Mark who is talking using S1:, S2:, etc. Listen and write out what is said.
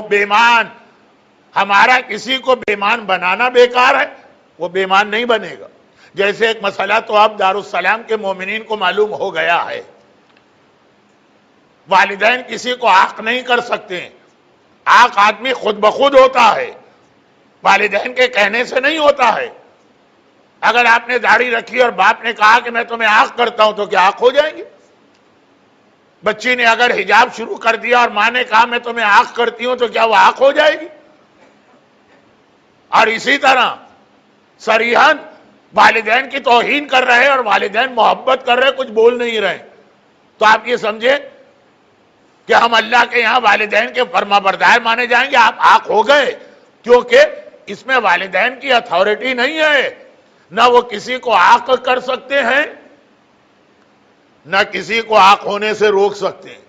S1: بیمان، ہمارا کسی کو بیمان بنانا بیکار ہے، وہ بیمان نہیں بنے گا۔ جیسے ایک مسئلہ تو اب دارالسلام کے مومنین کو معلوم ہو گیا ہے، والدین کسی کو عاق نہیں کر سکتے، عاق آدمی خود بخود ہوتا ہے، والدین کے کہنے سے نہیں ہوتا ہے۔ اگر آپ نے داڑھی رکھی اور باپ نے کہا کہ میں تمہیں عاق کرتا ہوں تو کیا عاق ہو جائیں گے؟ بچی نے اگر حجاب شروع کر دیا اور ماں نے کہا میں تمہیں عاق کرتی ہوں تو کیا وہ عاق ہو جائے گی؟ اور اسی طرح صریحاً والدین کی توہین کر رہے اور والدین محبت کر رہے، کچھ بول نہیں رہے، تو آپ یہ سمجھے کہ ہم اللہ کے یہاں والدین کے فرما بردار مانے جائیں گے؟ آپ عاق ہو گئے، کیونکہ اس میں والدین کی اتھارٹی نہیں ہے، نہ وہ کسی کو عاق کر سکتے ہیں نہ کسی کو عاق ہونے سے روک سکتے ہیں۔